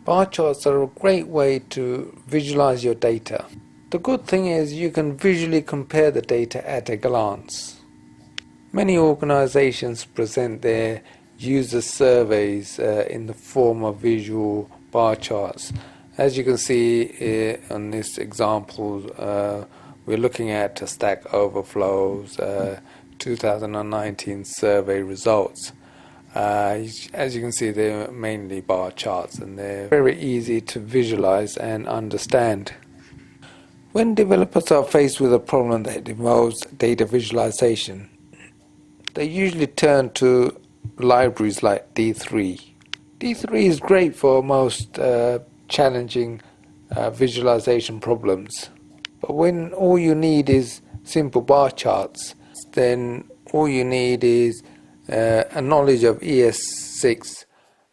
Bar charts are a great way to visualize your data. The good thing is you can visually compare the data at a glance. Many organizations present their user surveys in the form of visual bar charts. As you can see on this example, we're looking at Stack Overflow's 2019 survey results. As you can see, they're mainly bar charts and they're very easy to visualize and understand. When developers are faced with a problem that involves data visualization, they usually turn to libraries like D3. D3 is great for most challenging visualization problems. But when all you need is simple bar charts, then all you need is a knowledge of ES6,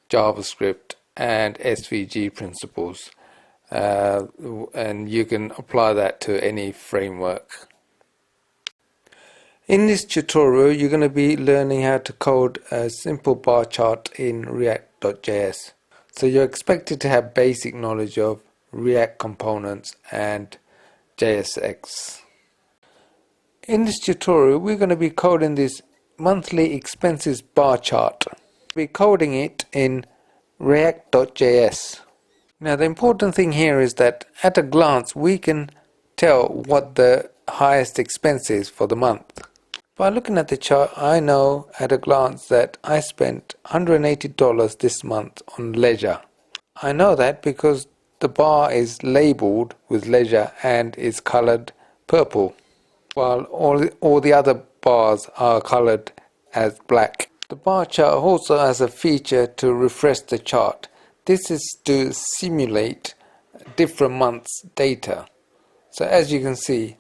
JavaScript, and SVG principles. And you can apply that to any framework. In this tutorial, you're going to be learning how to code a simple bar chart in react.js. So you're expected to have basic knowledge of React components and JSX. In this tutorial, we're going to be coding this monthly expenses bar chart. We're coding it in react.js. Now the important thing here is that at a glance we can tell what the highest expense is for the month. By looking at the chart, I know at a glance that I spent $180 this month on leisure. I know that because the bar is labeled with leisure and is colored purple, while all the other bars are colored as black. The bar chart also has a feature to refresh the chart. This is to simulate different months' data. So as you can see,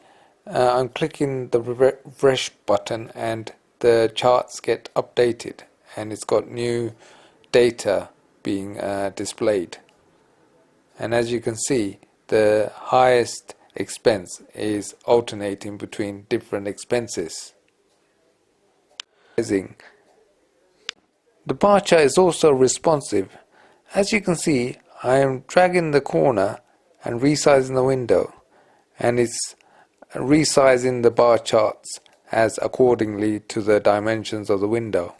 I'm clicking the refresh button and the charts get updated and it's got new data being displayed. And as you can see, the highest expense is alternating between different expenses. The bar chart is also responsive. As you can see, I am dragging the corner and resizing the window, and it's resizing the bar charts as accordingly to the dimensions of the window.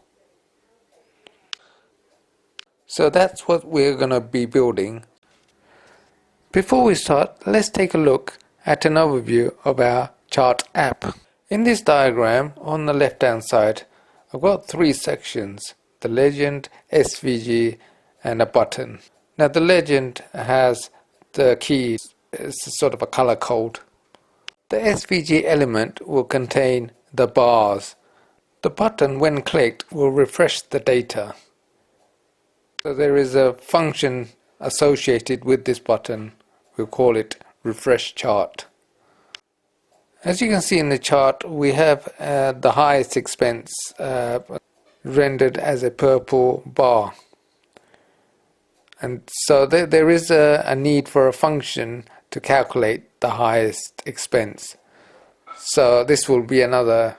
So that's what we're going to be building. Before we start, let's take a look at an overview of our chart app. In this diagram, on the left hand side, I've got three sections: the legend, SVG, and a button. Now the legend has the keys, it's sort of a color code. The SVG element will contain the bars. The button, when clicked, will refresh the data. So there is a function associated with this button. We'll call it refresh chart. As you can see in the chart, we have the highest expense rendered as a purple bar. And so there is a need for a function to calculate the highest expense. So this will be another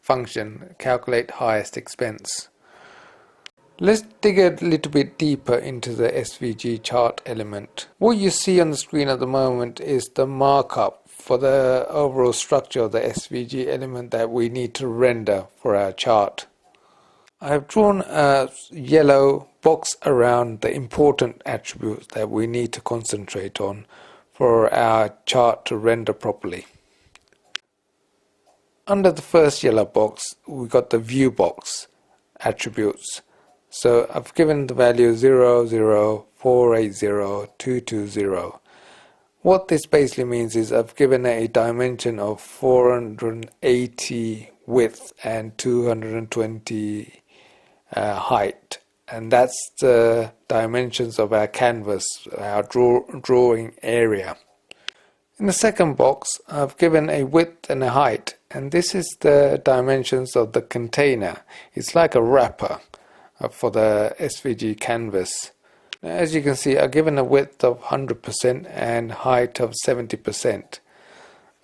function, calculate highest expense. Let's dig a little bit deeper into the SVG chart element. What you see on the screen at the moment is the markup for the overall structure of the SVG element that we need to render for our chart. I have drawn a yellow box around the important attributes that we need to concentrate on for our chart to render properly. Under the first yellow box, we've got the view box attributes. So I've given the value 00480,220. What this basically means is I've given a dimension of 480 width and 220 height, and that's the dimensions of our canvas, our drawing area. In the second box, I've given a width and a height, and this is the dimensions of the container. It's like a wrapper for the SVG canvas. As you can see, I've given a width of 100% and height of 70%.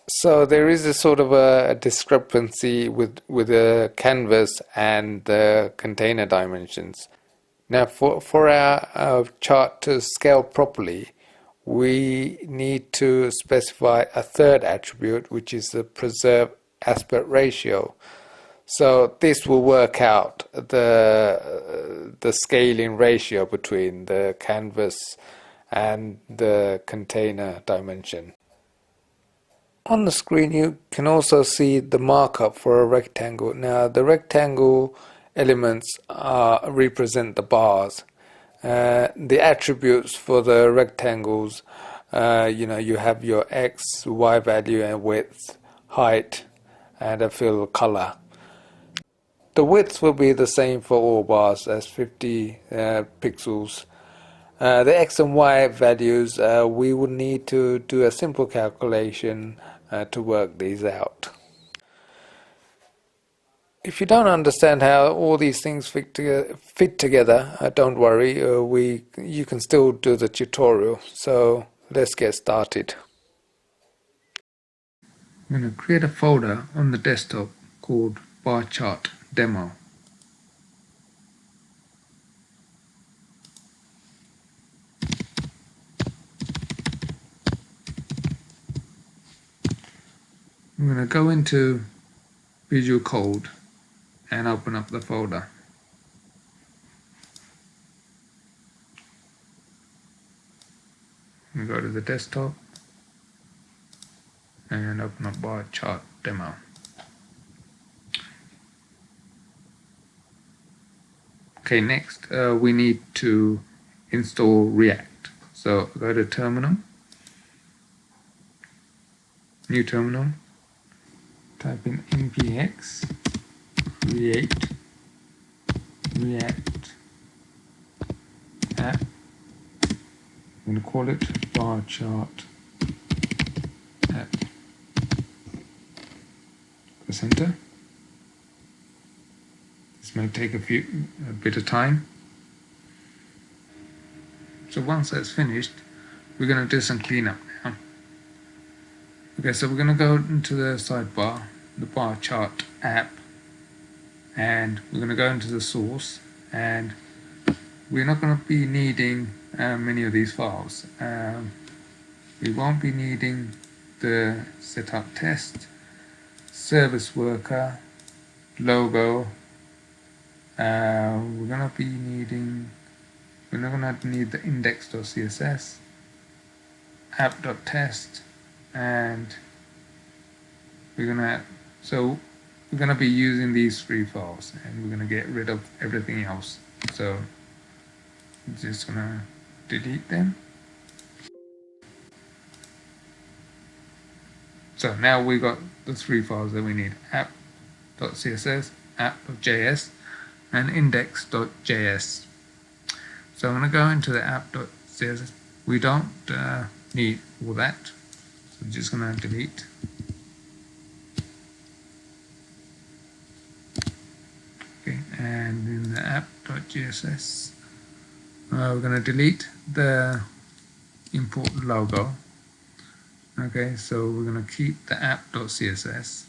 So there is a sort of a discrepancy with the canvas and the container dimensions. Now for our chart to scale properly, we need to specify a third attribute, which is the preserve aspect ratio. So this will work out the scaling ratio between the canvas and the container dimension. On the screen you can also see the markup for a rectangle. Now the rectangle elements represent the bars. The attributes for the rectangles, you have your x, y value and width, height and a fill color. The width will be the same for all bars as 50 pixels. The x and y values, we would need to do a simple calculation to work these out. If you don't understand how all these things fit together, don't worry, you can still do the tutorial. So let's get started. I'm going to create a folder on the desktop called bar chart demo. I'm going to go into Visual Code and open up the folder. I'm going to go to the desktop and open up bar chart demo. Okay, next we need to install React. So go to terminal, new terminal, type in npx create react app. I'm going to call it bar chart app. Press enter. This may take a bit of time. So once that's finished, we're going to do some cleanup now. Okay, so we're going to go into the sidebar, the bar chart app, and we're going to go into the source, and we're not going to be needing many of these files. We won't be needing the setup test, service worker, logo. We're not going to need the index.css, app.test, and we're going to be using these three files, and we're going to get rid of everything else. So I'm just going to delete them. So now we've got the three files that we need: app.css, app.js, and index.js. So I'm going to go into the app.css. We don't need all that, so I'm just going to delete. Okay, and in the app.js, we're going to delete the import logo. Okay, so we're going to keep the app.css.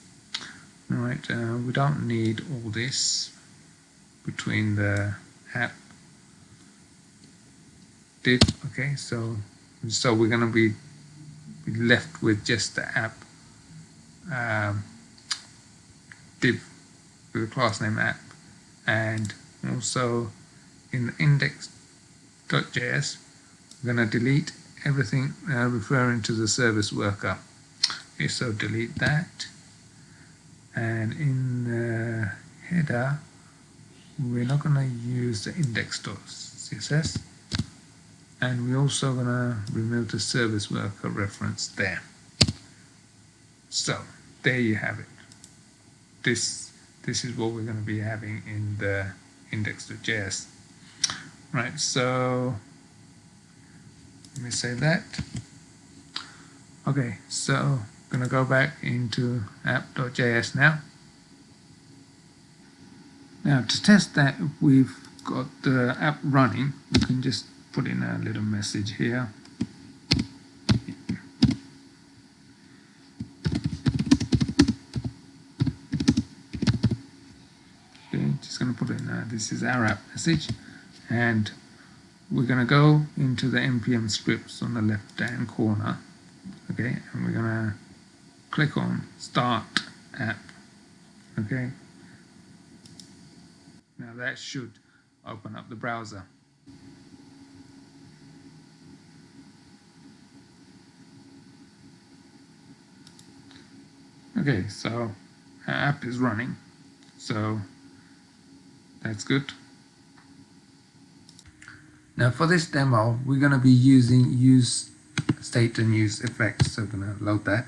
Alright, we don't need all this between the app div. Okay, so we're going to be left with just the app div with the class name app, and also in the index.js we're going to delete everything referring to the service worker. Okay, so delete that, and in the header we're not going to use the index.css, and we're also going to remove the service worker reference there. So there you have it. This is what we're going to be having in the index.js. Right, so let me save that. Okay, so I'm going to go back into app.js now. Now to test that if we've got the app running, we can just put in a little message here. Okay, just going to put in this is our app message, and we're going to go into the npm scripts on the left hand corner, okay, and we're going to click on start app, okay. Now that should open up the browser. Okay, so our app is running, so that's good. Now for this demo, we're going to be using use state and use effects, so we're going to load that.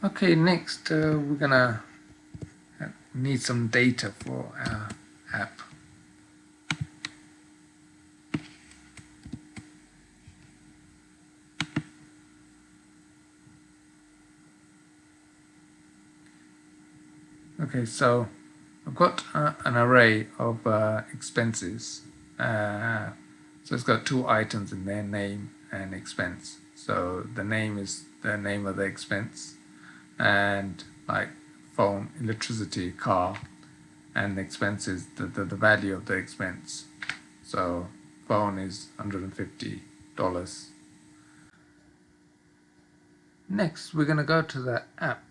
Okay, next we're going to need some data for our app. Okay, so I've got an array of expenses. So it's got two items in there, name and expense. So the name is the name of the expense, and like phone, electricity, car, and the expense is the value of the expense. So phone is $150. Next, we're going to go to the app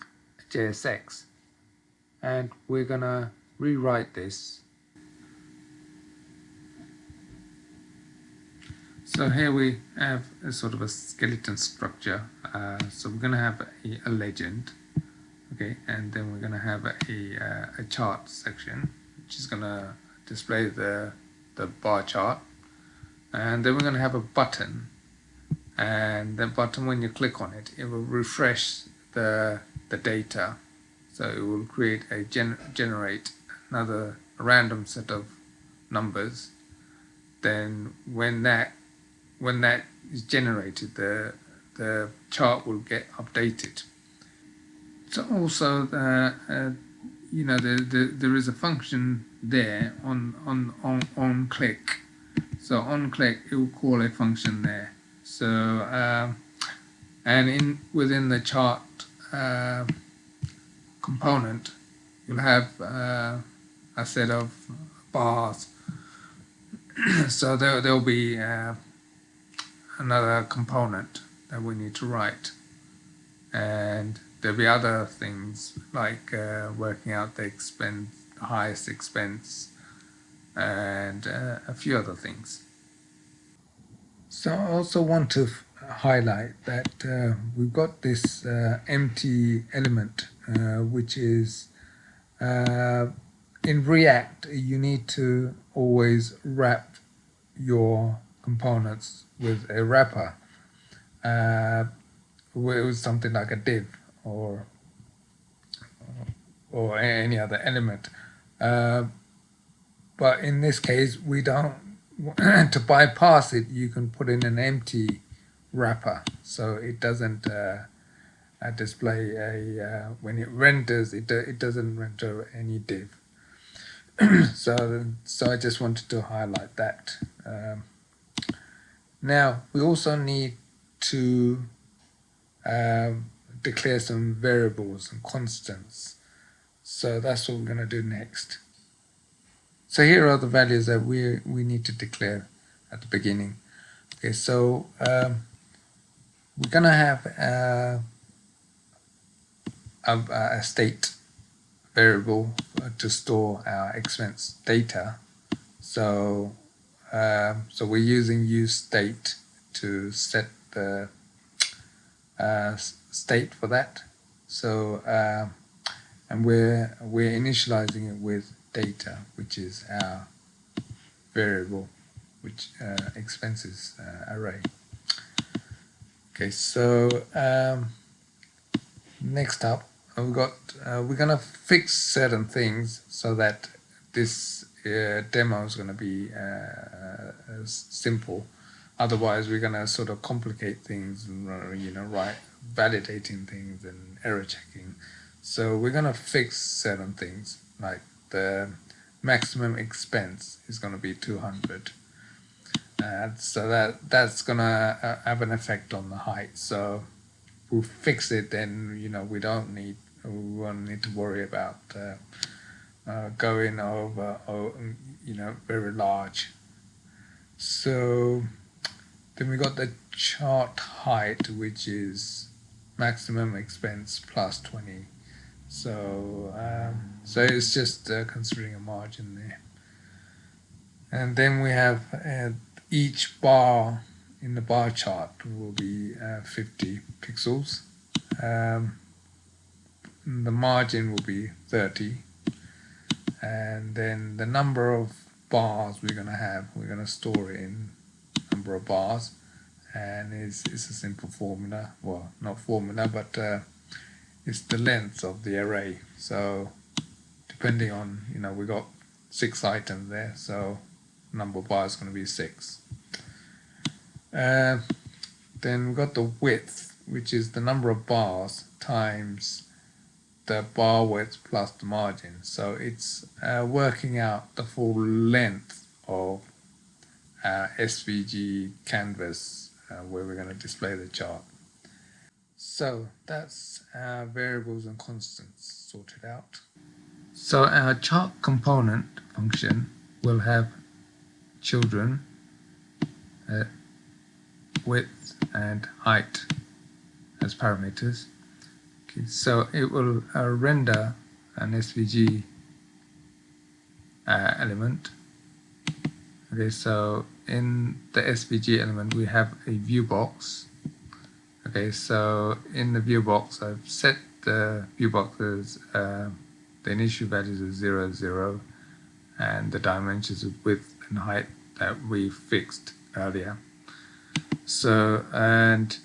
JSX, and we're going to rewrite this. So here we have a sort of a skeleton structure. So we're going to have a legend, okay, and then we're going to have a chart section, which is going to display the bar chart, and then we're going to have a button, and the button, when you click on it, it will refresh the data. So it will create a generate another random set of numbers. Then when that is generated, the chart will get updated. So also you know, there is a function there on click. So on click, it will call a function there. So and within the chart component, you'll have a set of bars. So there'll be another component that we need to write, and there'll be other things like working out the highest expense, and a few other things. So I also want to highlight that we've got this empty element, which is in React, you need to always wrap your components with a wrapper, with something like a div or any other element. But in this case, we don't. To bypass it, you can put in an empty wrapper, so it doesn't display a when it renders. It doesn't render any div. So I just wanted to highlight that. Now we also need to declare some variables and constants. So that's what we're going to do next. So here are the values that we need to declare at the beginning. Okay, so we're going to have a state variable to store our expense data. So so we're using use state to set the state for that. So and we're initializing it with data, which is our variable, which expenses array. Okay, so next up, we're gonna fix certain things so that this demo is gonna be simple. Otherwise, we're gonna sort of complicate things, you know, validating things and error checking. So we're gonna fix certain things like the maximum expense is going to be 200. So that's going to have an effect on the height. So we'll fix it, then we won't need to worry about going over very large. So then we got the chart height, which is maximum expense plus 20. So it's just considering a margin there. And then we have each bar in the bar chart will be 50 pixels. The margin will be 30. And then the number of bars we're going to store it in number of bars. And it's a simple formula. Well, not formula, but it's the length of the array. So depending on, we got 6 items there, so number of bars is going to be 6. Then we've got the width, which is the number of bars times the bar width plus the margin. So it's working out the full length of SVG canvas where we're going to display the chart. So that's our variables and constants sorted out. So our chart component function will have children, width and height as parameters. Okay, so it will render an SVG element. Okay, so in the SVG element we have a view box. Okay, so in the view box I've set the view box as the initial values are 0, 0, and the dimensions of width and height that we fixed earlier. So and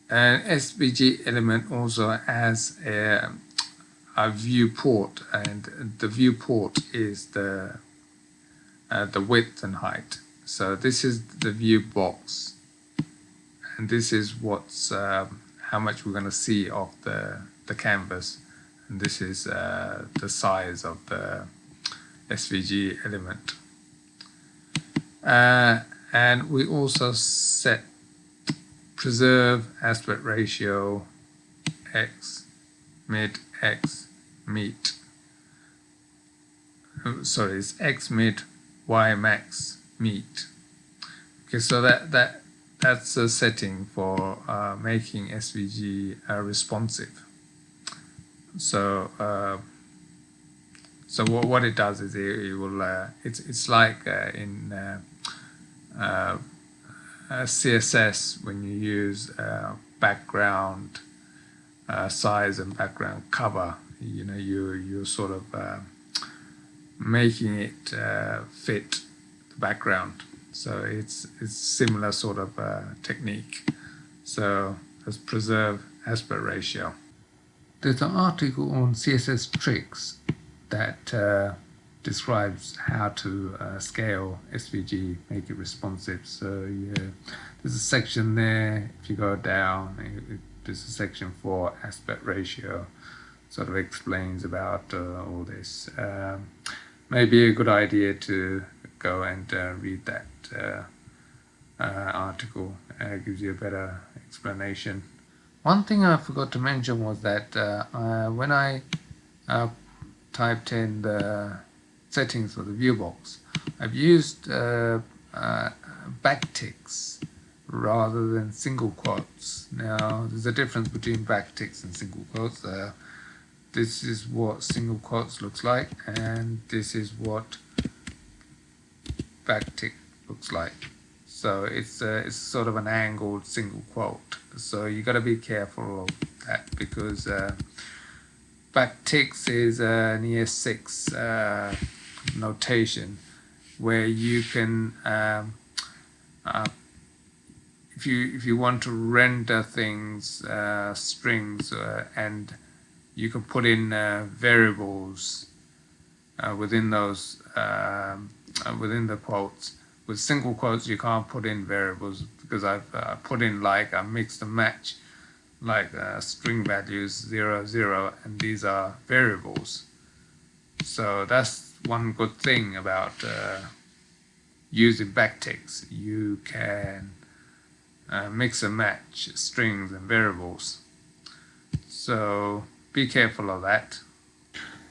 an SVG element also has a viewport, and the viewport is the width and height. So this is the view box, and this is what's how much we're going to see of the canvas, and this is the size of the SVG element. And we also set preserve aspect ratio x mid x meet. Sorry, it's x mid y max meet. Okay, so that's a setting for making SVG responsive. So so what it does is it will it's like in CSS when you use background size and background cover. You're sort of making it fit the background. So it's similar sort of technique. So let's preserve aspect ratio. There's an article on CSS tricks that describes how to scale SVG, make it responsive. So yeah, there's a section there. If you go down, there's a section for aspect ratio. Sort of explains about all this. Maybe a good idea to go and read that article. Gives you a better explanation. One thing I forgot to mention was that when I typed in the settings for the view box, I've used backticks rather than single quotes. Now there's a difference between backticks and single quotes. This is what single quotes looks like, and this is what backtick looks like. So it's sort of an angled single quote. So you got to be careful of that, because backticks is an ES6 notation where you can if you want to render things strings and you can put in variables within those within the quotes. With single quotes you can't put in variables, because I've put in like a mix and match, like string values 0, 0, and these are variables. So that's one good thing about using backticks. You can mix and match strings and variables. So be careful of that.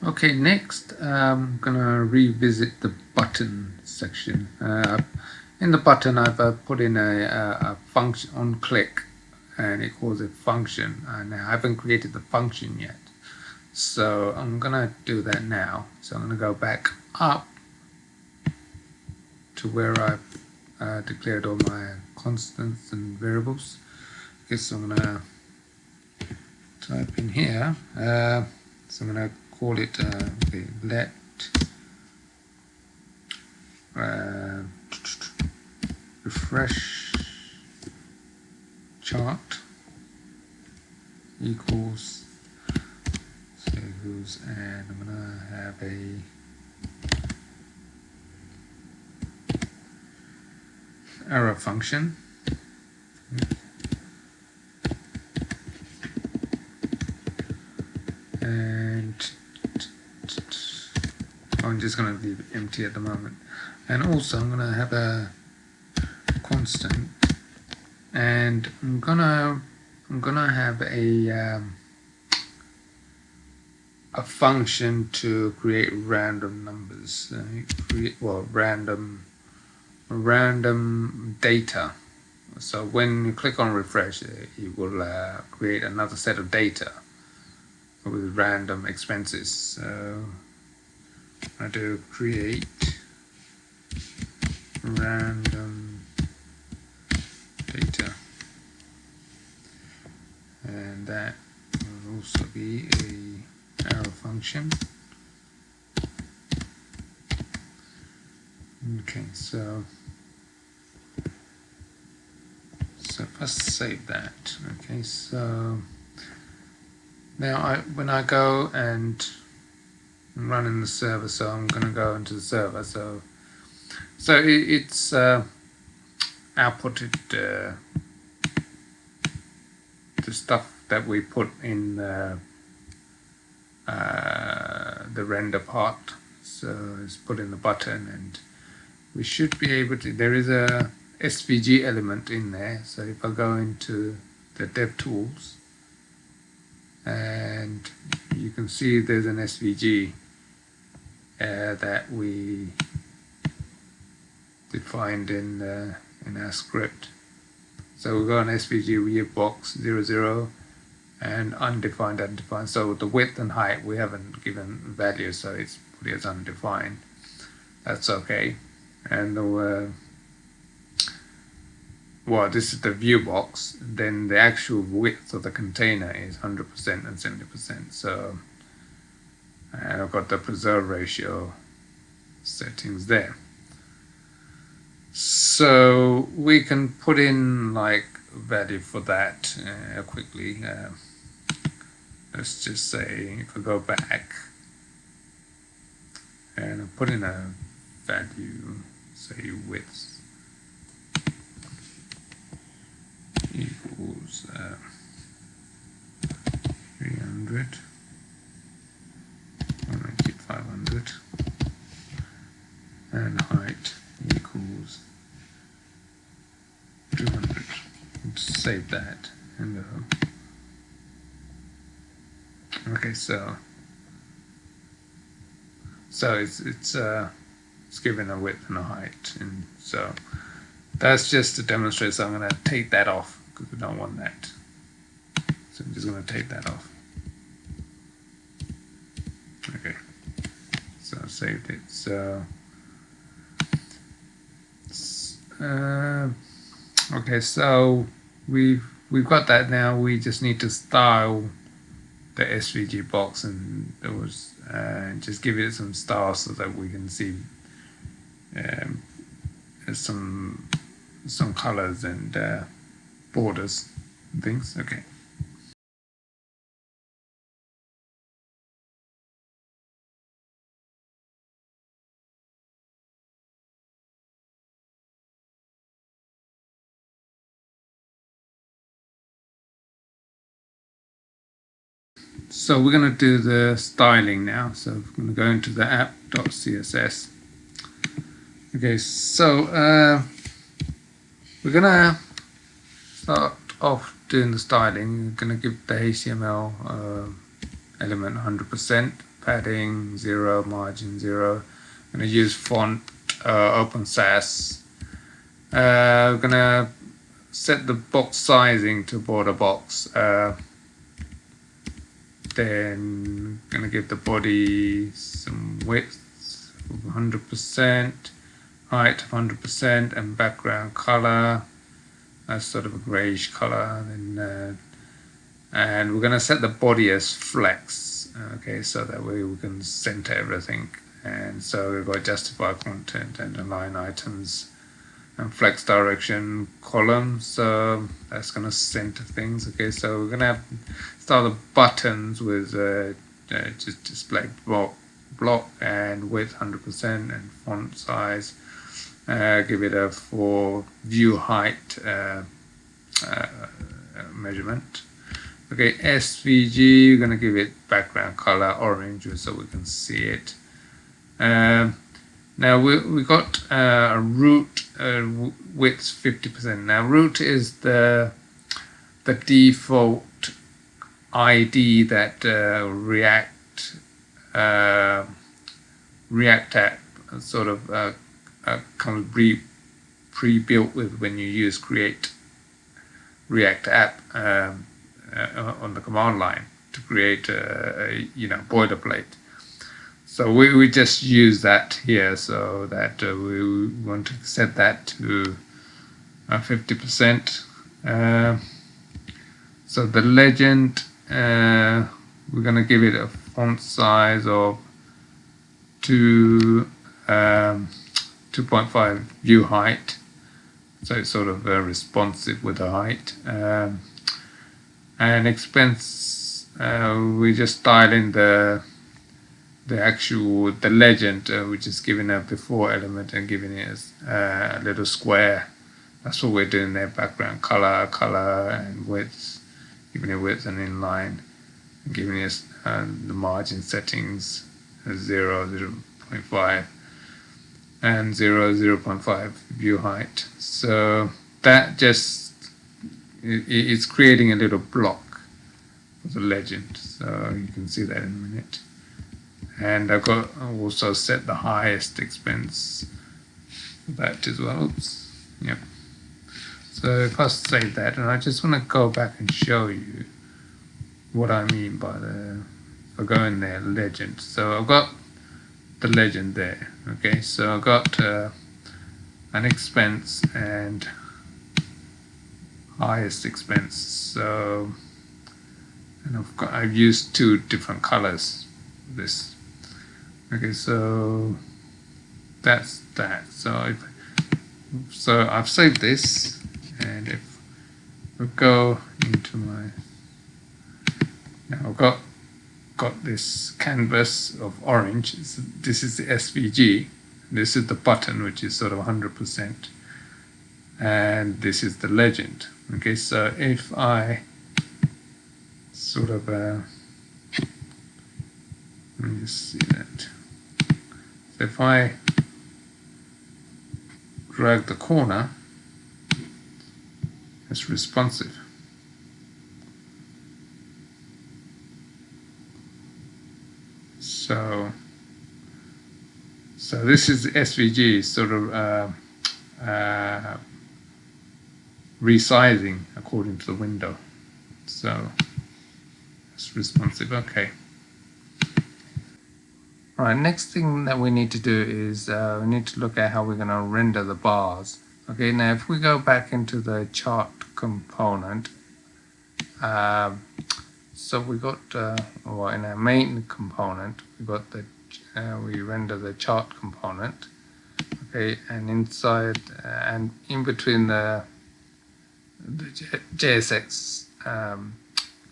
Okay, next I'm gonna revisit the button section. In the button I've put in a function on click, and it calls it function, and I haven't created the function yet. So I'm gonna do that now. So I'm gonna go back up to where I've declared all my constants and variables. Okay, so I'm gonna type in here. So I'm gonna call it okay, let refresh chart equals equals, and I'm gonna have a arrow function, and I'm just gonna leave it empty at the moment. And also I'm gonna have a constant, and I'm gonna have a function to create random numbers, random data. So when you click on refresh, it will create another set of data with random expenses. So I do create random data, and that will also be a arrow function. Okay, so if I save that, okay, so now when I go and I'm running the server, so I'm going to go into the server. So it's outputted the stuff that we put in the render part. So it's put in the button, and we should be able to. There is a SVG element in there. So if I go into the dev tools, and you can see there's an SVG that we defined in our script. So we've got an SVG box 00 and undefined, undefined. So the width and height we haven't given values, so it's put as undefined. That's okay. And well, this is the view box. Then the actual width of the container is 100% and 70%. So, and I've got the preserve ratio settings there. So we can put in like value for that quickly. Let's just say if I go back and I put in a value, say width equals 300, I'll make it 500, and height equals 200. Let's save that and go. Okay, so it's given a width and a height, and so that's just to demonstrate. So I'm going to take that off because we don't want that. So I'm just going to take that off. Okay, so I saved it. So okay, so we've got that now. We just need to style the SVG box, and there was just give it some style so that we can see some colors and borders and things. Okay. So we're going to do the styling now. So I'm going to go into the app.css. Okay, so we're going to start off doing the styling. We're going to give the HTML element 100%, padding 0, margin 0. I'm going to use font open sans. We're going to set the box sizing to border box. Then I'm going to give the body some width of 100%, height of 100%, and background color as sort of a grayish color. Then and we're going to set the body as flex, okay, so that way we can center everything. And so we've got justify content and align items and flex direction column, so that's going to center things. Okay, so we're going to start the buttons with just display block and width 100% and font size. Give it a for view height measurement. Okay, SVG, we're going to give it background color orange so we can see it. Now we got a root width 50%. Now root is the default ID that React app sort of comes pre-built with when you use create React app on the command line to create a boilerplate. So we just use that here, so that we want to set that to 50%. So the legend, we're going to give it a font size of 2.5 view height, so it's sort of responsive with the height. And expense, we just style in the legend, which is giving a before element and giving it a little square. That's what we're doing there. Background color and width, giving it width and inline, and giving it the margin settings 0, 0.5 and 0.5 view height. So that just it's creating a little block for the legend, so you can see that in a minute. And I've got also set the highest expense for that as well. Oops. Yep. So if I save that, and I just want to go back and show you what I mean by if I go in there, legend. So I've got the legend there. Okay, so I've got an expense and highest expense. So, and I've used two different colors for this. Okay, so that's that. So I've saved this, and if we go into my, now I've got this canvas of orange. This is the SVG. This is the button, which is sort of 100%, and this is the legend. Okay, so if I sort of let me just see that. So if I drag the corner, it's responsive. So this is the SVG sort of resizing according to the window. So it's responsive. Okay. All right, next thing that we need to do is we need to look at how we're going to render the bars. Okay, now if we go back into the chart component, so we got well, in our main component we got we render the chart component. Okay, and inside and in between the JSX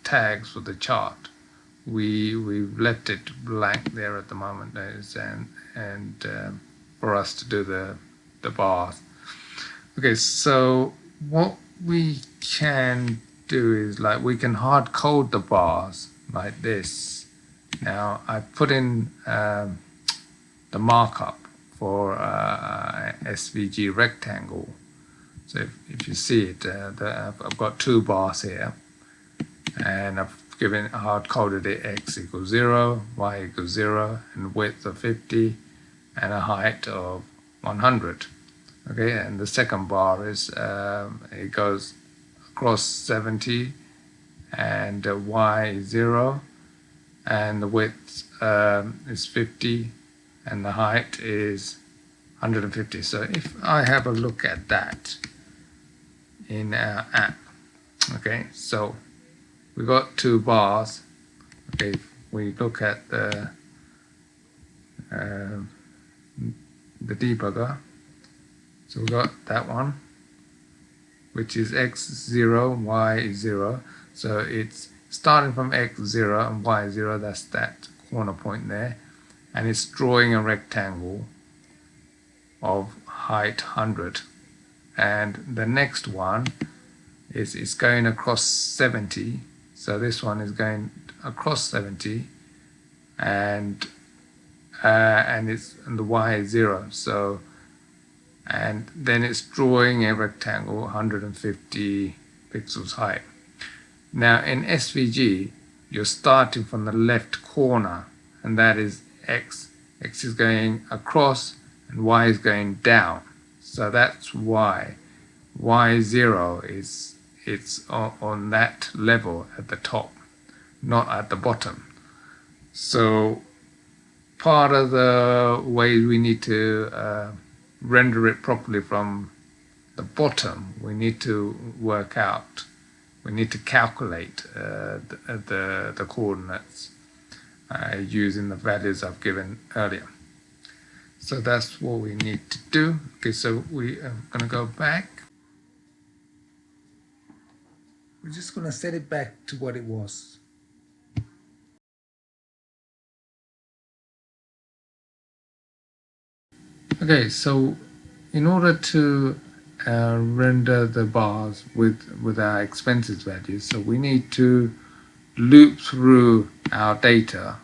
tags for the chart, we've left it blank there at the moment, and for us to do the bars. Okay, so what we can do is, like, we can hard code the bars. like this. Now I put in the markup for SVG rectangle. So if you see it, I've got two bars here, and I've given hard coded it x equals 0, y equals 0, and width of 50, and a height of 100. Okay, and the second bar is it goes across 70, and y is 0, and the width is 50, and the height is 150. So if I have a look at that in our app, okay, so we got two bars. Okay, if we look at the debugger, so we got that one, which is x0, y is 0. So it's starting from x0 and y0, that's that corner point there, and it's drawing a rectangle of height 100. And the next one is going across 70. So this one is going across 70, and the y is 0. So, and then it's drawing a rectangle 150 pixels high. Now in SVG, you're starting from the left corner, and that is x. X is going across and y is going down. So that's why y0 is on that level at the top, not at the bottom. So part of the way we need to render it properly from the bottom, we need to work out, we need to calculate the coordinates using the values I've given earlier. So that's what we need to do. Okay, so we are going to go back. We're just going to set it back to what it was. Okay, so in order to render the bars with our expenses values, so we need to loop through our data.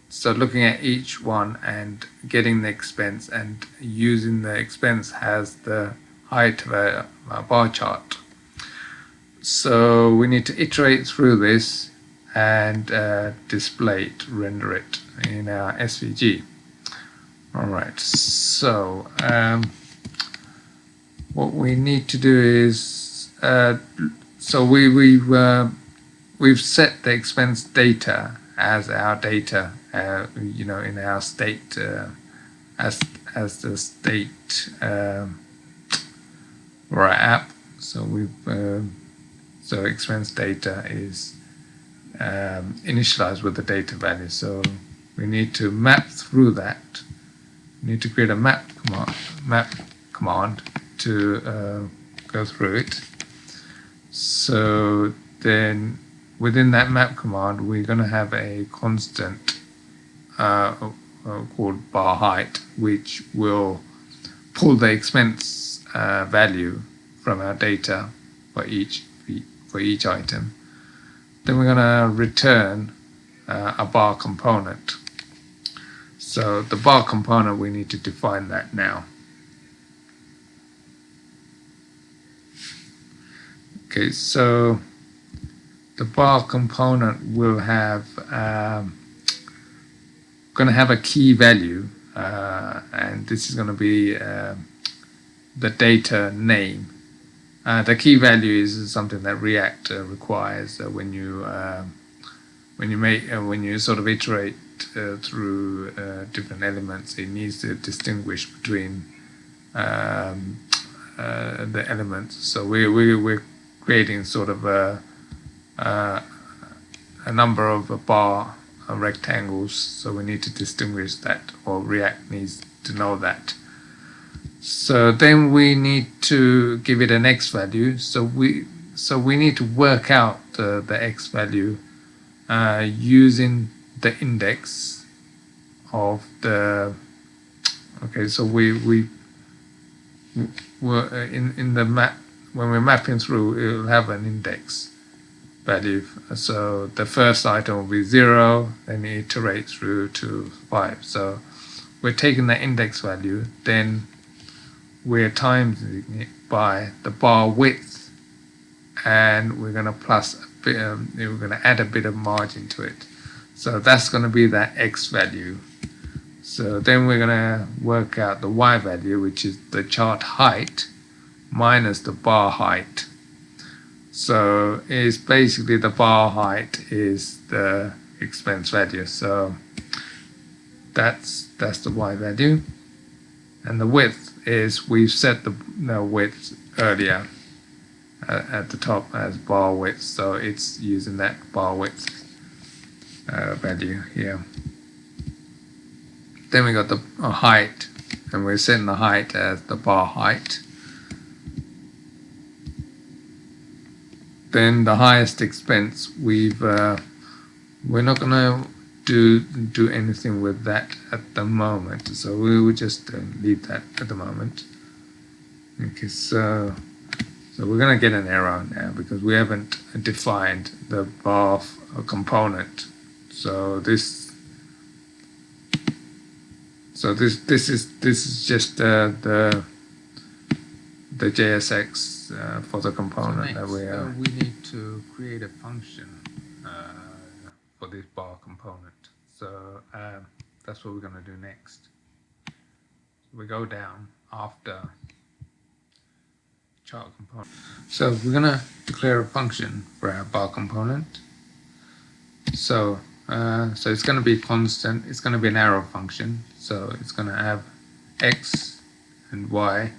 So looking at each one and getting the expense and using the expense as the height of a bar chart. So we need to iterate through this and display it, render it in our SVG. Alright, so what we need to do is, so we've set the expense data as our data, you know, in our state, as the state for our app. So we've so expense data is initialized with the data value. So we need to map through that. We need to create a map command to go through it. So then within that map command, we're going to have a constant called bar height, which will pull the expense value from our data for each item. Then we're going to return a bar component. So the bar component, we need to define that now. Okay, so the bar component will have going to have a key value, and this is going to be the data name. The key value is something that React requires when you sort of iterate through different elements. It needs to distinguish between the elements. So we're creating sort of a number of bar rectangles. So we need to distinguish that, or React needs to know that. So then we need to give it an x value. So we need to work out the x value using the index of the. Okay, so we were in the map, when we're mapping through, it will have an index, value. So the first item will be 0, then iterate through to 5. So we're taking the index value, then we're timesing it by the bar width, and we're going to plus a bit, we're going to add a bit of margin to it. So that's going to be that x value. So then we're going to work out the y value, which is the chart height minus the bar height. So it's basically the bar height is the expense value. So that's the y value, and the width is we've set the width earlier at the top as bar width, so it's using that bar width value here. Then we got the height, and we're setting the height as the bar height. Then the highest expense, we're not going to do anything with that at the moment, so we will just leave that at the moment. Okay, so we're going to get an error now because we haven't defined the bar component. So this is just the JSX for the component. So next, we need to create a function for this bar component. So that's what we're going to do next. We go down after chart component. So we're going to declare a function for our bar component. So it's going to be constant. It's going to be an arrow function. So it's going to have x and y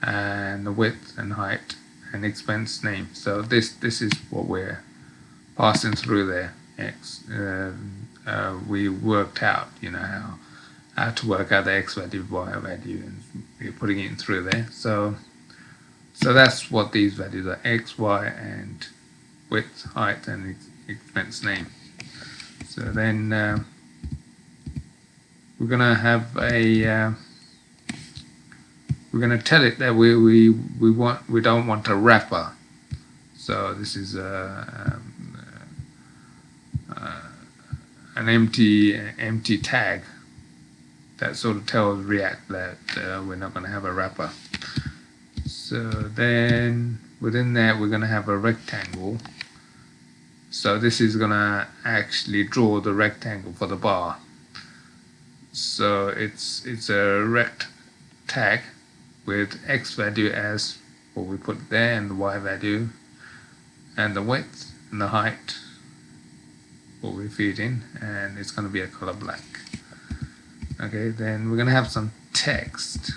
and the width and height and expense name. So this is what we're passing through there. X. We worked out, how to work out the x value, y value, and we're putting it through there. So that's what these values are: x, y, and width, height, and expense name. So then we're going to have a we're going to tell it that we don't want a wrapper. So this is an empty tag that sort of tells React that we're not going to have a wrapper. So then within that we're going to have a rectangle. So this is going to actually draw the rectangle for the bar. So it's a rect tag with x value as what we put there, and the y value, and the width and the height, what we feed in, and it's going to be a color black. Okay, then we're going to have some text.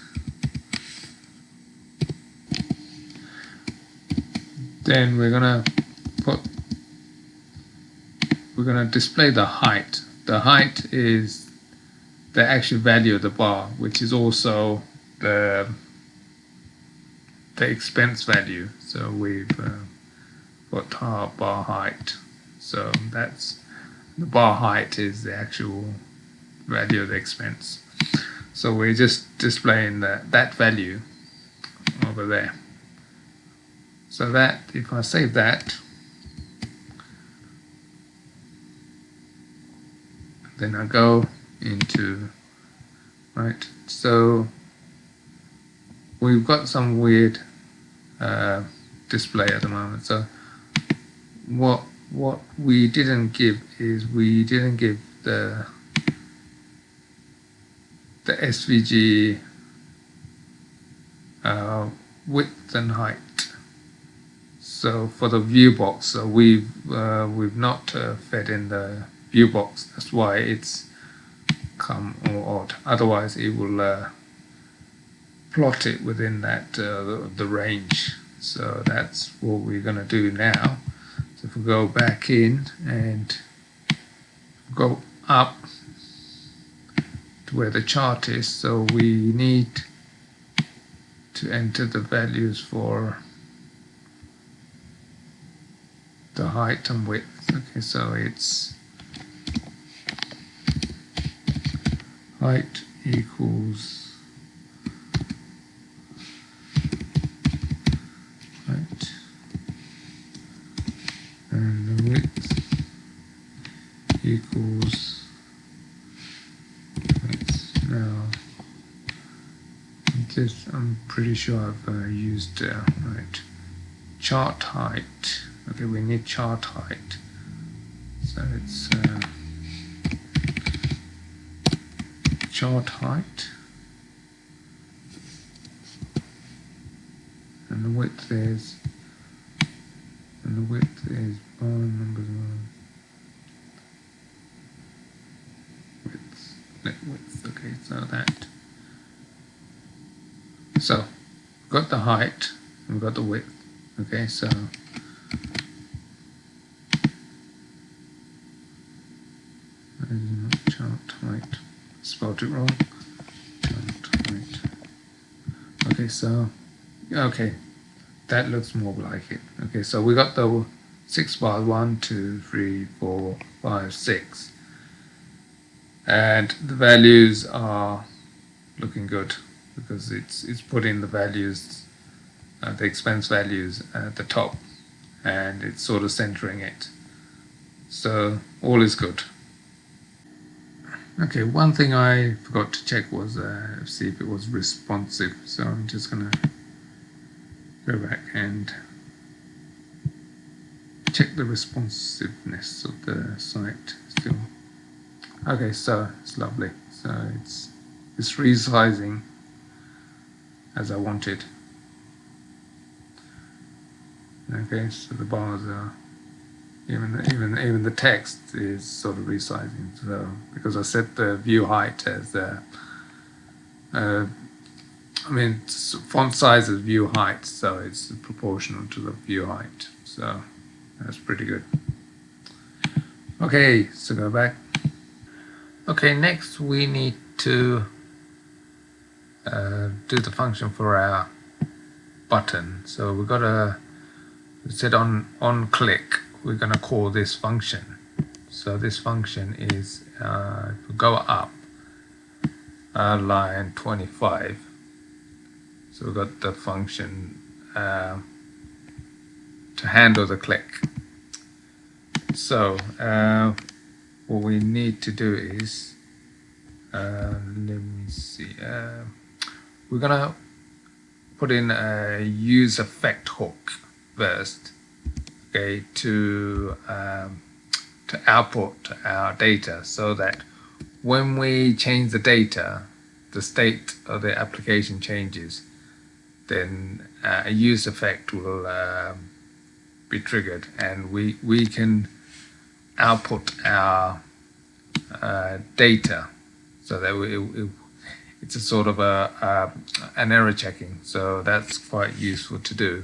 Then we're going to display the height. The height is the actual value of the bar, which is also the expense value. So we've got our bar height. So that's the bar height is the actual value of the expense. So we're just displaying that value over there. So that, if I save that, then I go into, right, so we've got some weird display at the moment. So what we didn't give is we didn't give the SVG width and height. So for the view box, so we've not fed in the view box. That's why it's come all odd. Otherwise, it will plot it within that the range. So that's what we're going to do now. So if we go back in and go up to where the chart is, so we need to enter the values for the height and width. Okay, so it's height equals height equals now. I'm pretty sure I've used right, chart height. Okay, we need chart height, so it's chart height, and the width is bar numbers one. Width. Okay, so that. So we've got the height and we've got the width. Okay, so chart height. Spelled it wrong. Chart height. Okay, so that looks more like it. Okay, so we got the 6 bars, 1, 2, 3, 4, 5, 6. And the values are looking good because it's put in the values, the expense values at the top, and it's sort of centering it. So all is good. Okay, one thing I forgot to check was see if it was responsive. So I'm just gonna go back and check the responsiveness of the site still. Okay, so it's lovely. So it's resizing as I wanted. Okay, so the bars are even the text is sort of resizing. So because I set the view height as font size is view height, so it's proportional to the view height. So that's pretty good. Okay, so go back. Okay, next we need to do the function for our button. So we've got to set on click. We're going to call this function. So this function is if we go up line 25. So we've got the function to handle the click. So what we need to do is let me see. We're gonna put in a use effect hook first, okay, to output our data, so that when we change the data, the state of the application changes. Then a use effect will be triggered, and we can output our data, so that it's a sort of an error checking. So that's quite useful to do.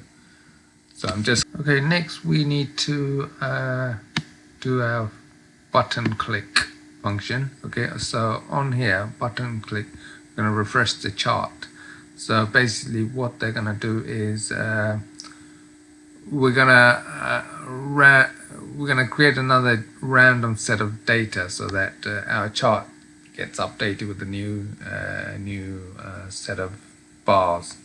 So I'm just okay. Next, we need to do our button click function. Okay, so on here, button click, I'm going to refresh the chart. So basically, what they're going to do is we're gonna create another random set of data, so that our chart gets updated with the new set of bars.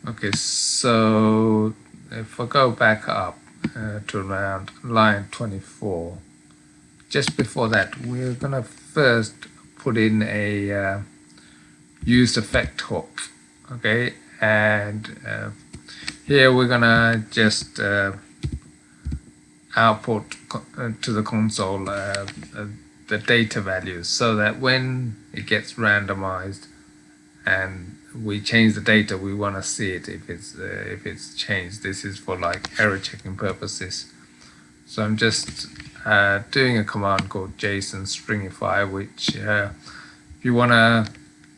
Okay, so if I go back up to around line 24, just before that, we're gonna first put in a use effect hook. Okay, and here we're gonna just output to the console the data values, so that when it gets randomized and we change the data, we want to see it if it's changed. This is for like error checking purposes. So I'm just doing a command called JSON stringify, which if you want to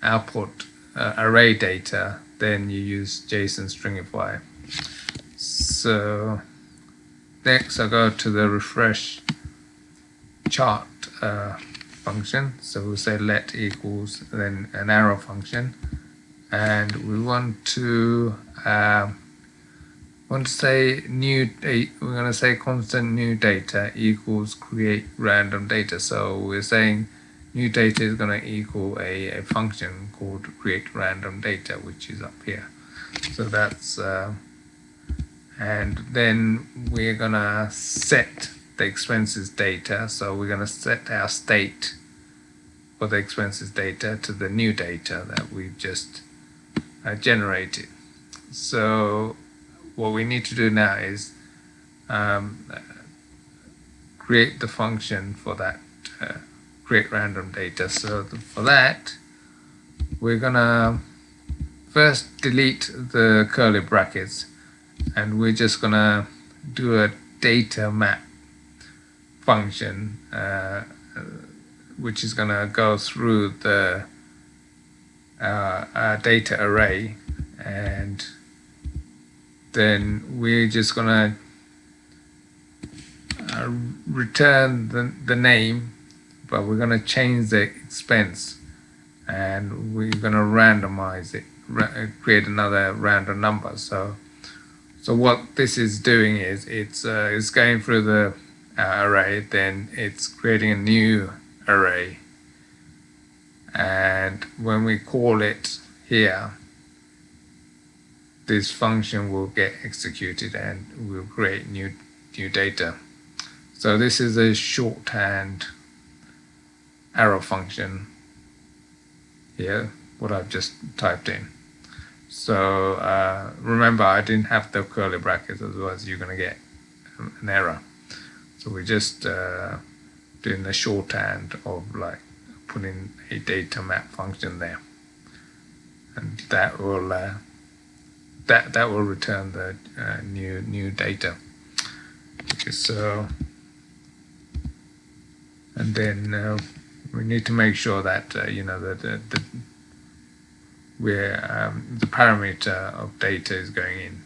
output array data, then you use JSON stringify. So next I go to the refresh chart function. So we'll say let equals then an arrow function, and we want to say new data. We're going to say constant new data equals create random data. So we're saying new data is going to equal a function called create random data, which is up here. So that's and then we're gonna set the expenses data. So we're going to set our state for the expenses data to the new data that we've just generated. So what we need to do now is create the function for that create random data. So for that, we're gonna first delete the curly brackets, and we're just gonna do a data map function, which is gonna go through the data array, and then we're just gonna return the name, but we're going to change the expense, and we're going to randomize it, create another random number. So what this is doing is it's going through the array, then it's creating a new array, and when we call it here, this function will get executed and will create new data. So this is a shorthand arrow function here, what I've just typed in. So remember, I didn't have the curly brackets, otherwise you're going to get an error. So we're just doing the shorthand of like putting a data map function there, and that will that will return the new data. Okay, so and then we need to make sure that you know that the parameter of data is going in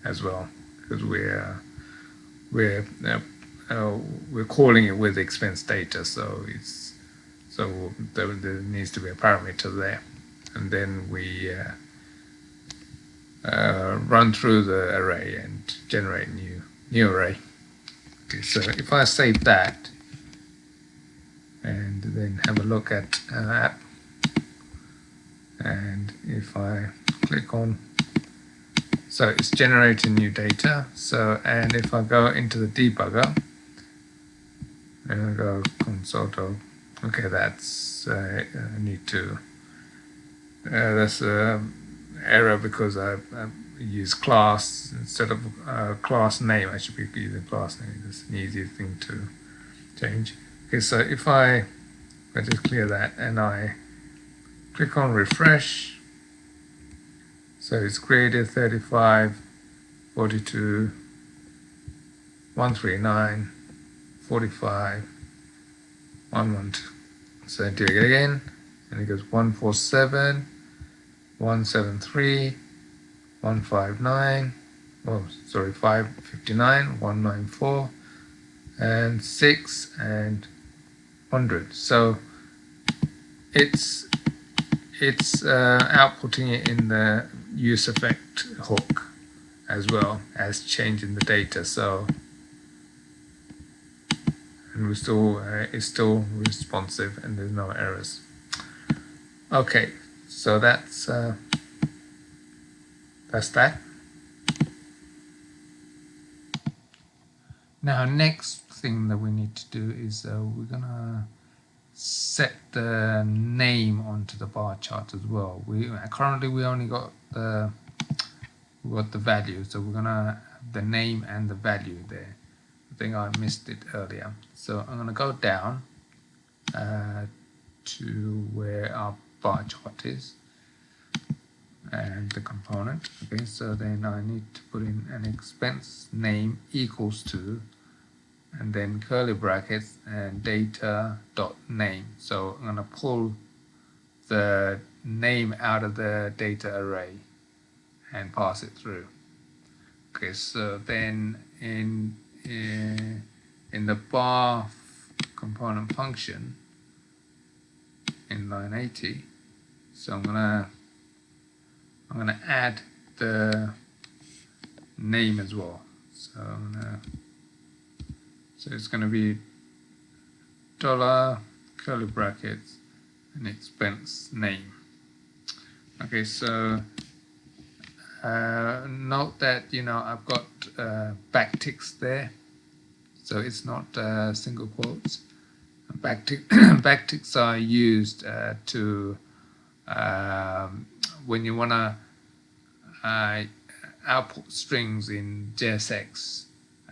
as well, because we're calling it with expense data, so there needs to be a parameter there, and then we run through the array and generate new array. Okay, so if I save that and then have a look at our app, and if I click on, so it's generating new data. So, and if I go into the debugger and I go console, okay, that's I need to that's error because I use class instead of class name. I should be using class name. That's an easier thing to change. Okay, so if I just clear that and I click on refresh, so it's created 35, 42, 139, 45, 112. So I do it again, and it goes 147, 173, 159, oh sorry, 559, 194, and 6 and 100. So it's outputting it in the use effect hook as well as changing the data. So and we still it's still responsive and there's no errors. Okay, so that's that. Now next thing that we need to do is we're gonna set the name onto the bar chart as well. Currently we only got the value, so we're gonna have the name and the value there. I think I missed it earlier, so I'm gonna go down to where our bar chart is and the component. Okay, so then I need to put in an expense name equals to, and then curly brackets and data dot name. So I'm going to pull the name out of the data array and pass it through. Okay, so then in the bar component function in line 80, so I'm gonna add the name as well. So so it's going to be $ curly brackets and expense name. Okay, so note that I've got backticks there, so it's not single quotes. Backticks are used to when you want to output strings in JSX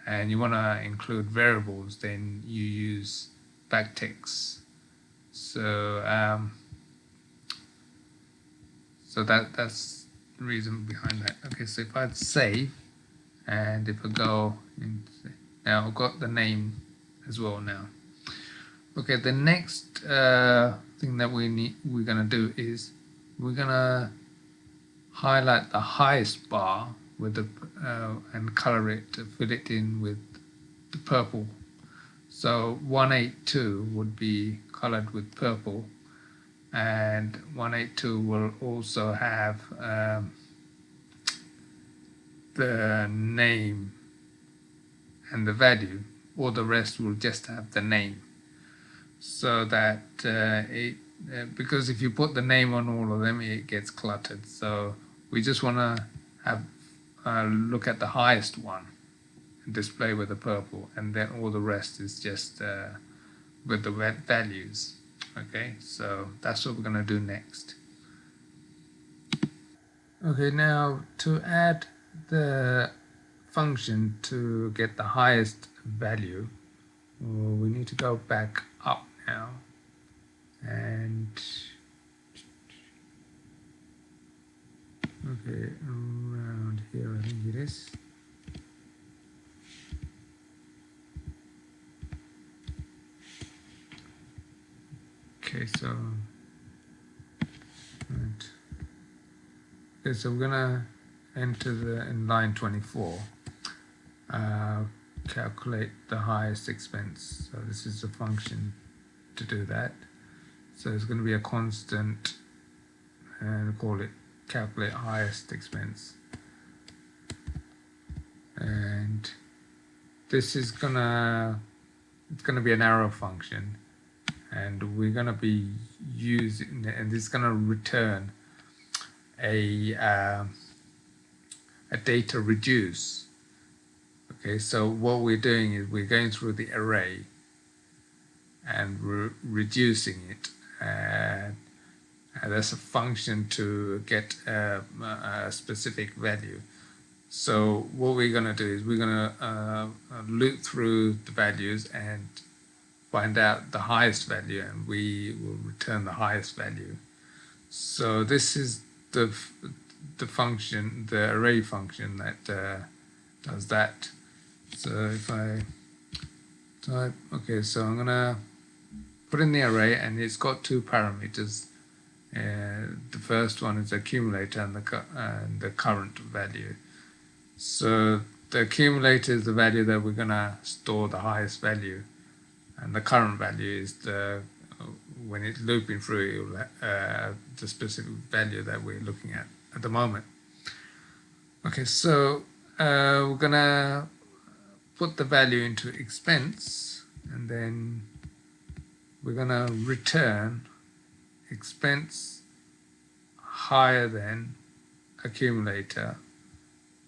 and you want to include variables, then you use backticks. So that's the reason behind that. Okay, so if I save and if I go in, now I've got the name as well now. Okay, the next thing that we're gonna do is we're gonna highlight the highest bar with the and color it to fill it in with the purple. So 182 would be colored with purple, and 182 will also have the name and the value. All the rest will just have the name, so that because if you put the name on all of them, it gets cluttered. So we just want to have look at the highest one and display with the purple, and then all the rest is just with the values. Okay, so that's what we're going to do next. Okay, now to add the function to get the highest value, we need to go back up now, and okay, around here I think it is. Okay, so right. Okay, so we're gonna enter in line 24, calculate the highest expense. So this is a function to do that. So it's going to be a constant, and call it calculate highest expense. And this is it's gonna be an arrow function, and we're gonna be using, and it's gonna return a data reduce. Okay, so what we're doing is we're going through the array and we're reducing it, and that's a function to get a specific value. So what we're going to do is we're going to loop through the values and find out the highest value, and we will return the highest value. So this is the function, the array function that does that. So if I type, okay, so I'm gonna put in the array, and it's got two parameters. The first one is the accumulator and the current value. So the accumulator is the value that we're gonna store the highest value, and the current value is the when it's looping through the specific value that we're looking at the moment. Okay, so we're gonna put the value into expense, and then we're gonna return expense higher than accumulator,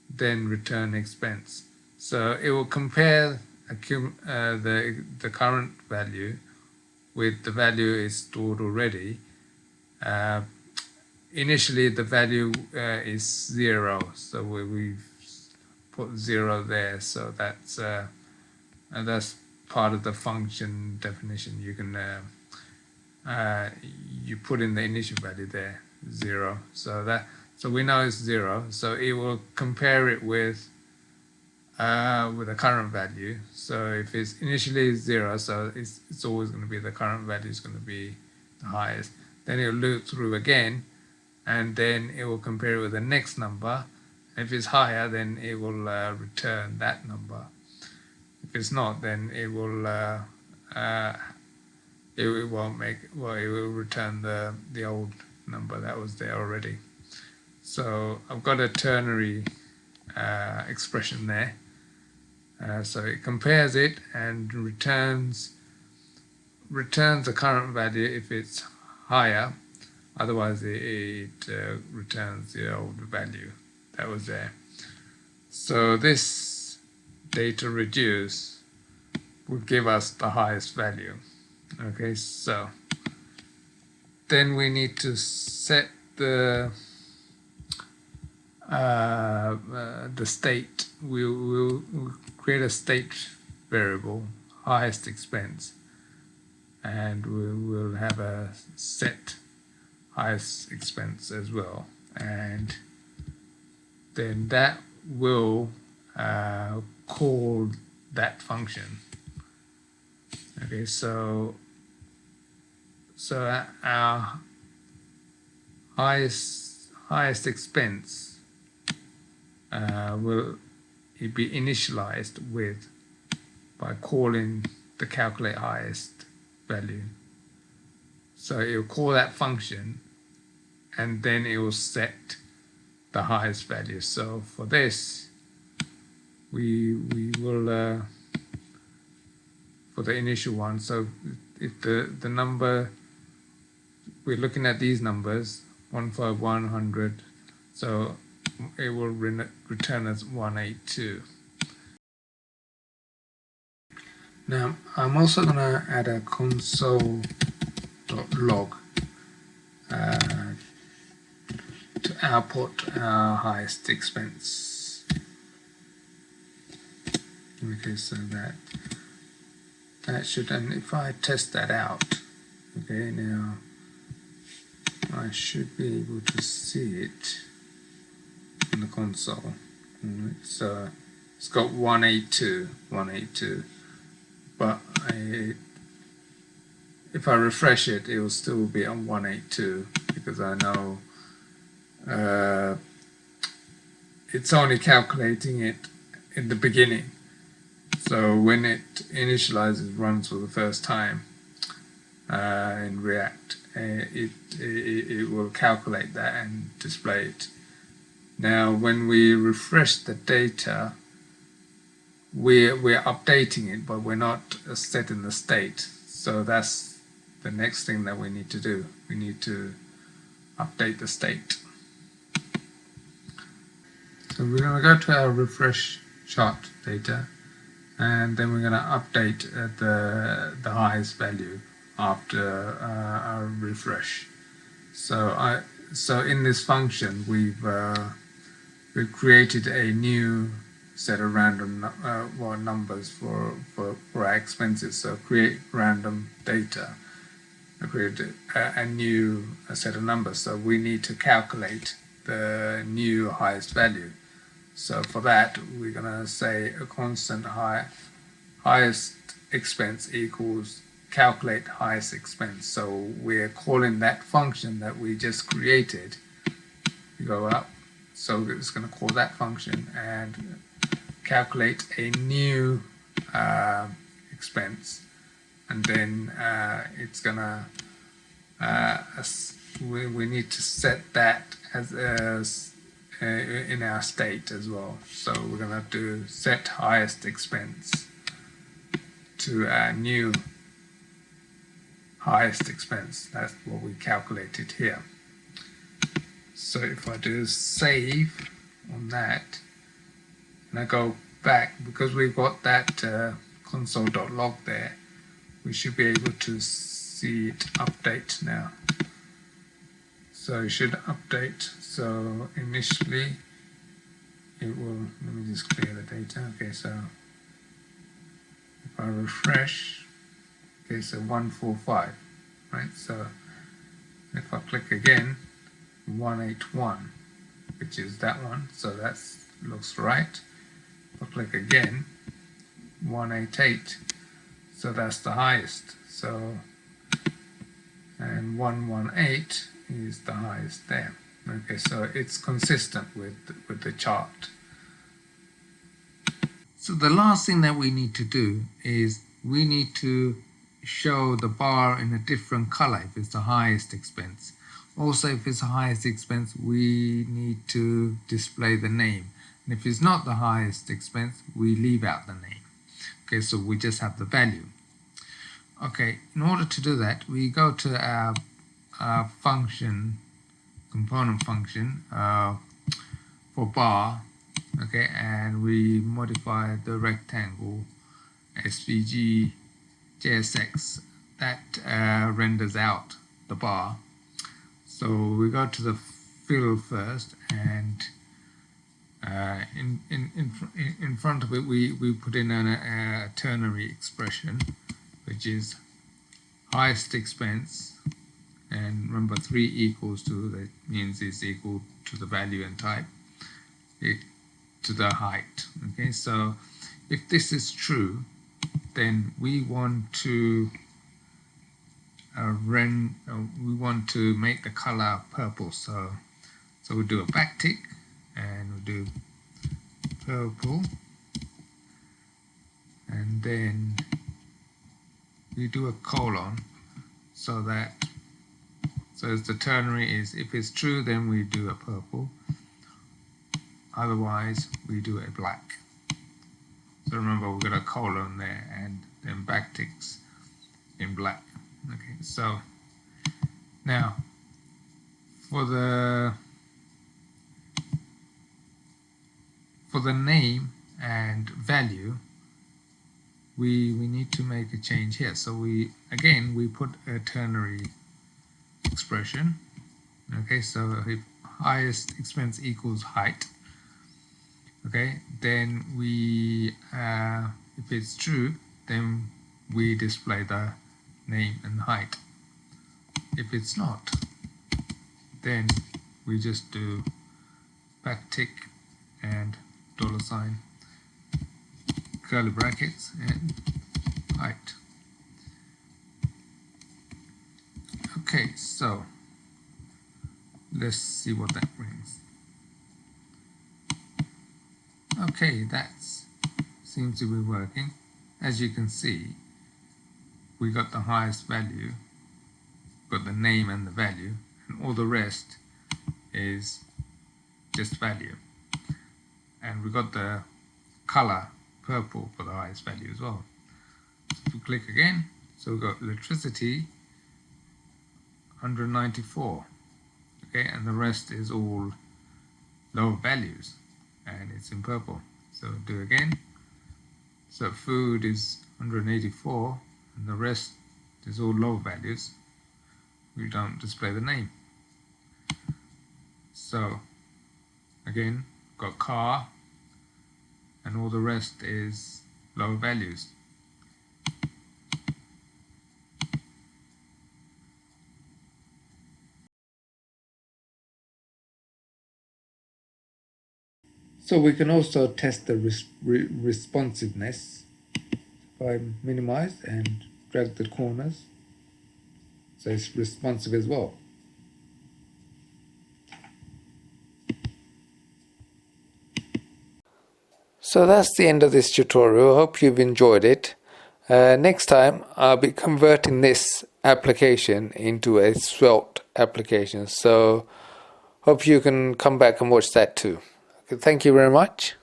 then return expense. So it will compare the current value with the value is stored already. Initially the value is 0, so we've put 0 there, so that's part of the function definition. You can you put in the initial value there, 0, so we know it's 0, so it will compare it with a current value. So if it's initially 0, so it's always going to be the current value is going to be the highest. Then it will loop through again, and then it will compare it with the next number. If it's higher, then it will return that number. If it's not, then it will it won't make, well, it will return the old number that was there already. So I've got a ternary expression there. So it compares it and returns the current value if it's higher. Otherwise, it returns the old value that was there. So this data reduce will give us the highest value. Okay, so then we need to set the state. We'll create a state variable, highest expense, and we will have a set highest expense as well, and then that will call that function. Okay, so our highest expense will be initialized with by calling the calculate highest value. So it will call that function, and then it will set the highest value. So for this, we will for the initial one. So if the number, we're looking at these numbers 151, 100, so it will return us 182. Now I'm also going to add a console.log to output our highest expense. Okay, so that should, and if I test that out, okay, now I should be able to see it in the console. Right, so it's got 182, but if I refresh it, it will still be on 182 because I know it's only calculating it in the beginning. So when it initializes, runs for the first time in React, it will calculate that and display it. Now when we refresh the data, we're updating it, but we're not setting the state. So that's the next thing that we need to do. We need to update the state. So we're going to go to our refresh chart data, and then we're going to update the highest value after our refresh. So in this function, we've created a new set of random numbers for our expenses. So create random data. I created a new set of numbers. So we need to calculate the new highest value. So for that, we're going to say a constant highest expense equals calculate highest expense. So we're calling that function that we just created. You go up, so it's going to call that function and calculate a new expense, and then it's going to we need to set that as in our state as well. So we're going to have to set highest expense to our new highest expense. That's what we calculated here. So if I do save on that, and I go back, because we've got that console.log there, we should be able to see it update now. So it should update. So initially it will, let me just clear the data. Okay, so if I refresh, okay, so 145, right? So if I click again, 181, which is that one, so that looks right. If I click again, 188, so that's the highest. So, and 118 is the highest there. Okay, so it's consistent with the chart. So the last thing that we need to do is we need to show the bar in a different color if it's the highest expense. Also, if it's the highest expense, we need to display the name. And if it's not the highest expense, we leave out the name. Okay, so we just have the value. Okay, in order to do that, we go to our function, component function for bar, okay, and we modify the rectangle SVG JSX that renders out the bar. So we go to the fill first, and in front of it we put in a ternary expression, which is highest expense, and remember 3 equals to, that means it's equal to the value and type to the height. Okay, so if this is true, then we want to make the color purple. So we'll do a backtick and we'll do purple, and then we do a colon, so as the ternary is, if it's true, then we do a purple, otherwise we do a black. So remember, we've got a colon there and then backticks in black. Okay, so now for the name and value, we need to make a change here. So we put a ternary expression. Okay, so if highest expense equals height, okay, then we if it's true, then we display the name and height. If it's not, then we just do backtick and $, curly brackets, and height. Okay, so let's see what that brings. Okay, that seems to be working. As you can see, we got the highest value, got the name and the value, and all the rest is just value. And we got the color purple for the highest value as well. So if we click again, so we've got electricity 194, okay, and the rest is all lower values, and it's in purple. So do again. So food is 184, and the rest is all lower values. We don't display the name. So again, got car, and all the rest is lower values. So we can also test the responsiveness. If I minimize and drag the corners, so it's responsive as well. So that's the end of this tutorial. I hope you've enjoyed it. Next time I'll be converting this application into a Svelte application. So hope you can come back and watch that too. Okay, thank you very much.